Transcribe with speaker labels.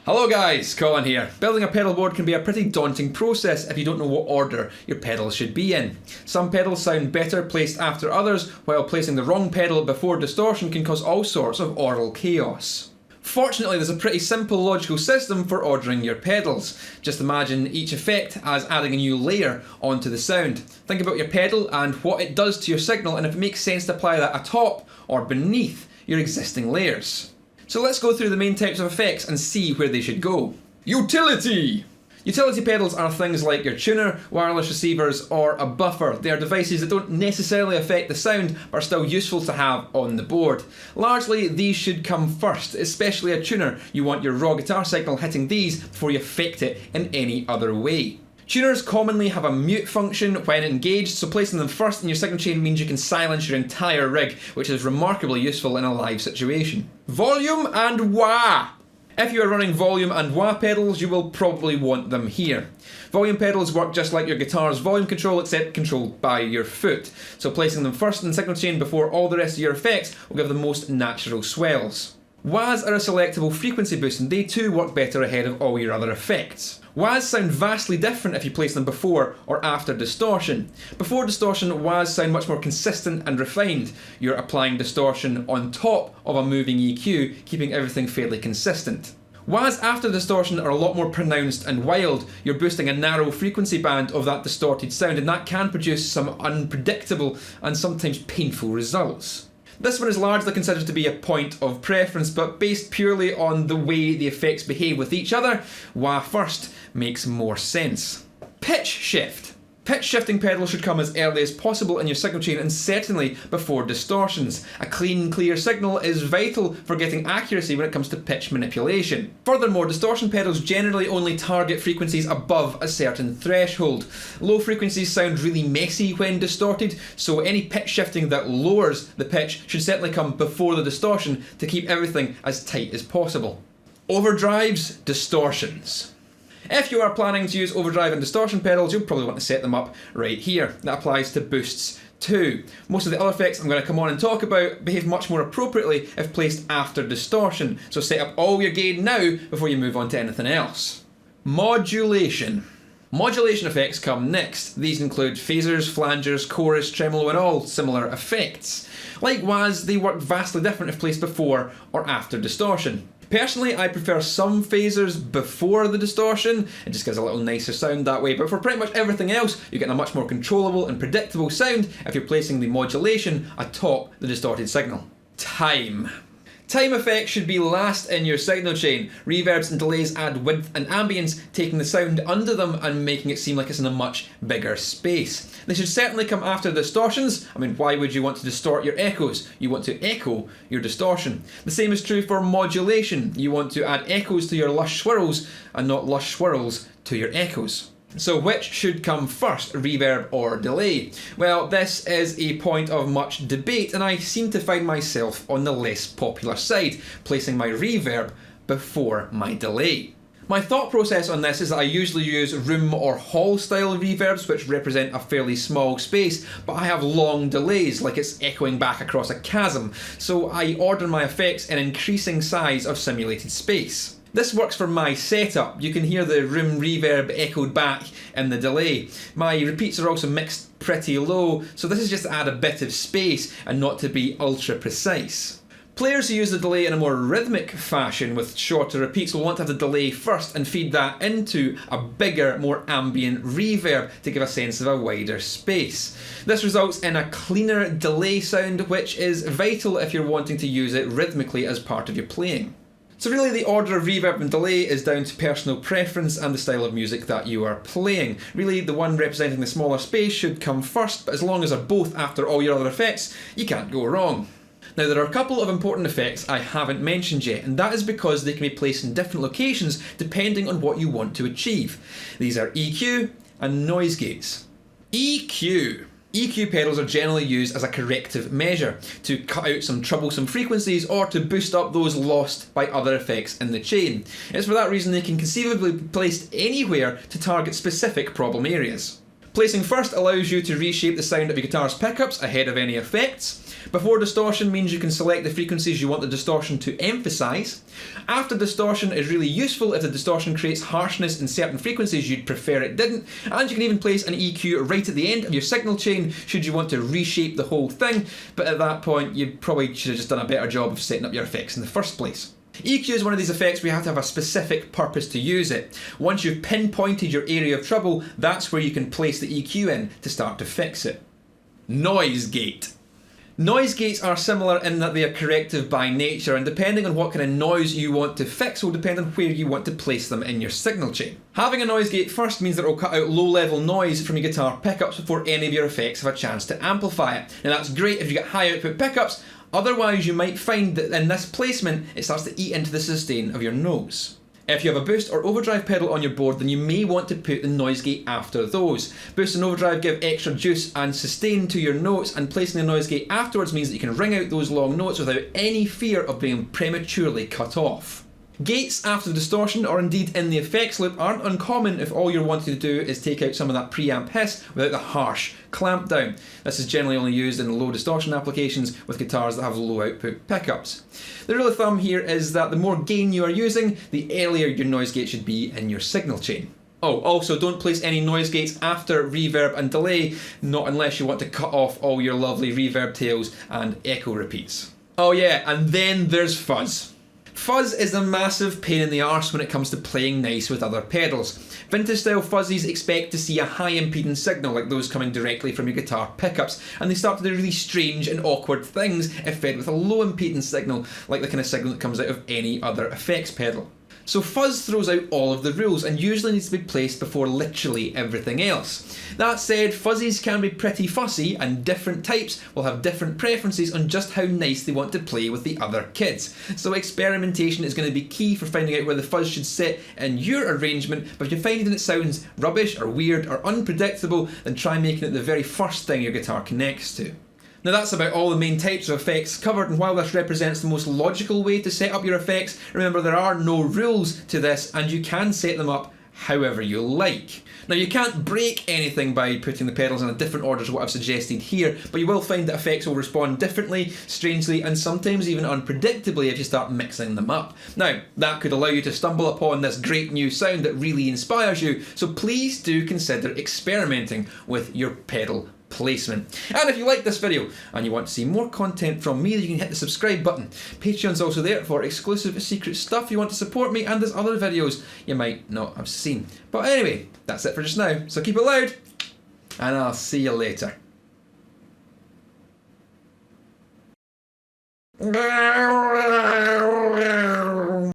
Speaker 1: Hello guys, Colin here. Building a pedal board can be a pretty daunting process if you don't know what order your pedals should be in. Some pedals sound better placed after others, while placing the wrong pedal before distortion can cause all sorts of aural chaos. Fortunately, there's a pretty simple logical system for ordering your pedals. Just imagine each effect as adding a new layer onto the sound. Think about your pedal and what it does to your signal, and if it makes sense to apply that atop or beneath your existing layers. So let's go through the main types of effects and see where they should go. Utility! Utility pedals are things like your tuner, wireless receivers, or a buffer. They are devices that don't necessarily affect the sound, but are still useful to have on the board. Largely, these should come first, especially a tuner. You want your raw guitar signal hitting these before you affect it in any other way. Tuners commonly have a mute function when engaged, so placing them first in your signal chain means you can silence your entire rig, which is remarkably useful in a live situation. Volume and wah! If you are running volume and wah pedals, you will probably want them here. Volume pedals work just like your guitar's volume control, except controlled by your foot. So placing them first in the signal chain before all the rest of your effects will give the most natural swells. Wahs are a selectable frequency boost, and they too work better ahead of all your other effects. Wahs sound vastly different if you place them before or after distortion. Before distortion, wahs sound much more consistent and refined. You're applying distortion on top of a moving EQ, keeping everything fairly consistent. Wahs after distortion are a lot more pronounced and wild. You're boosting a narrow frequency band of that distorted sound, and that can produce some unpredictable and sometimes painful results. This one is largely considered to be a point of preference, but based purely on the way the effects behave with each other, wah first makes more sense. Pitch shift. Pitch shifting pedals should come as early as possible in your signal chain, and certainly before distortions. A clean, clear signal is vital for getting accuracy when it comes to pitch manipulation. Furthermore, distortion pedals generally only target frequencies above a certain threshold. Low frequencies sound really messy when distorted, so any pitch shifting that lowers the pitch should certainly come before the distortion to keep everything as tight as possible. Overdrives, distortions. If you are planning to use overdrive and distortion pedals, you'll probably want to set them up right here. That applies to boosts too. Most of the other effects I'm going to come on and talk about behave much more appropriately if placed after distortion, so set up all your gain now before you move on to anything else. Modulation. Modulation effects come next. These include phasers, flangers, chorus, tremolo, and all similar effects. Like wahs, they work vastly different if placed before or after distortion. Personally, I prefer some phasers before the distortion. It just gives a little nicer sound that way, but for pretty much everything else, you're getting a much more controllable and predictable sound if you're placing the modulation atop the distorted signal. Time. Time effects should be last in your signal chain. Reverbs and delays add width and ambience, taking the sound under them and making it seem like it's in a much bigger space. They should certainly come after distortions. I mean, why would you want to distort your echoes? You want to echo your distortion. The same is true for modulation. You want to add echoes to your lush swirls and not lush swirls to your echoes. So which should come first, reverb or delay? Well, this is a point of much debate, and I seem to find myself on the less popular side, placing my reverb before my delay. My thought process on this is that I usually use room or hall style reverbs, which represent a fairly small space, but I have long delays, like it's echoing back across a chasm, so I order my effects in increasing size of simulated space. This works for my setup. You can hear the room reverb echoed back in the delay. My repeats are also mixed pretty low, so this is just to add a bit of space and not to be ultra precise. Players who use the delay in a more rhythmic fashion with shorter repeats will want to have the delay first and feed that into a bigger, more ambient reverb to give a sense of a wider space. This results in a cleaner delay sound, which is vital if you're wanting to use it rhythmically as part of your playing. So really the order of reverb and delay is down to personal preference and the style of music that you are playing. Really, the one representing the smaller space should come first, but as long as they're both after all your other effects, you can't go wrong. Now, there are a couple of important effects I haven't mentioned yet, and that is because they can be placed in different locations depending on what you want to achieve. These are EQ and noise gates. EQ. EQ pedals are generally used as a corrective measure to cut out some troublesome frequencies or to boost up those lost by other effects in the chain. It's for that reason they can conceivably be placed anywhere to target specific problem areas. Placing first allows you to reshape the sound of your guitar's pickups ahead of any effects. Before distortion means you can select the frequencies you want the distortion to emphasise. After distortion is really useful if the distortion creates harshness in certain frequencies you'd prefer it didn't, and you can even place an EQ right at the end of your signal chain should you want to reshape the whole thing, but at that point you probably should have just done a better job of setting up your effects in the first place. EQ is one of these effects where you have to have a specific purpose to use it. Once you've pinpointed your area of trouble, that's where you can place the EQ in to start to fix it. Noise gate. Noise gates are similar in that they are corrective by nature, and depending on what kind of noise you want to fix will depend on where you want to place them in your signal chain. Having a noise gate first means that it will cut out low-level noise from your guitar pickups before any of your effects have a chance to amplify it. Now that's great if you get high output pickups, otherwise you might find that in this placement it starts to eat into the sustain of your notes. If you have a boost or overdrive pedal on your board, then you may want to put the noise gate after those. Boost and overdrive give extra juice and sustain to your notes, and placing the noise gate afterwards means that you can ring out those long notes without any fear of being prematurely cut off. Gates after distortion, or indeed in the effects loop, aren't uncommon if all you're wanting to do is take out some of that preamp hiss without the harsh clamp down. This is generally only used in low distortion applications with guitars that have low output pickups. The rule of thumb here is that the more gain you are using, the earlier your noise gate should be in your signal chain. Oh, also don't place any noise gates after reverb and delay, not unless you want to cut off all your lovely reverb tails and echo repeats. Oh yeah, and then there's fuzz. Fuzz is a massive pain in the arse when it comes to playing nice with other pedals. Vintage style fuzzies expect to see a high impedance signal like those coming directly from your guitar pickups, and they start to do really strange and awkward things if fed with a low impedance signal like the kind of signal that comes out of any other effects pedal. So fuzz throws out all of the rules and usually needs to be placed before literally everything else. That said, fuzzies can be pretty fussy, and different types will have different preferences on just how nice they want to play with the other kids. So experimentation is going to be key for finding out where the fuzz should sit in your arrangement, but if you're finding it sounds rubbish or weird or unpredictable, then try making it the very first thing your guitar connects to. Now that's about all the main types of effects covered, and while this represents the most logical way to set up your effects, remember there are no rules to this and you can set them up however you like. Now you can't break anything by putting the pedals in a different order to what I've suggested here, but you will find that effects will respond differently, strangely, and sometimes even unpredictably if you start mixing them up. Now, that could allow you to stumble upon this great new sound that really inspires you, so please do consider experimenting with your pedal placement. And if you like this video and you want to see more content from me, you can hit the subscribe button. Patreon's also there for exclusive secret stuff if you want to support me, and there's other videos you might not have seen. But anyway, that's it for just now, so keep it loud, and I'll see you later.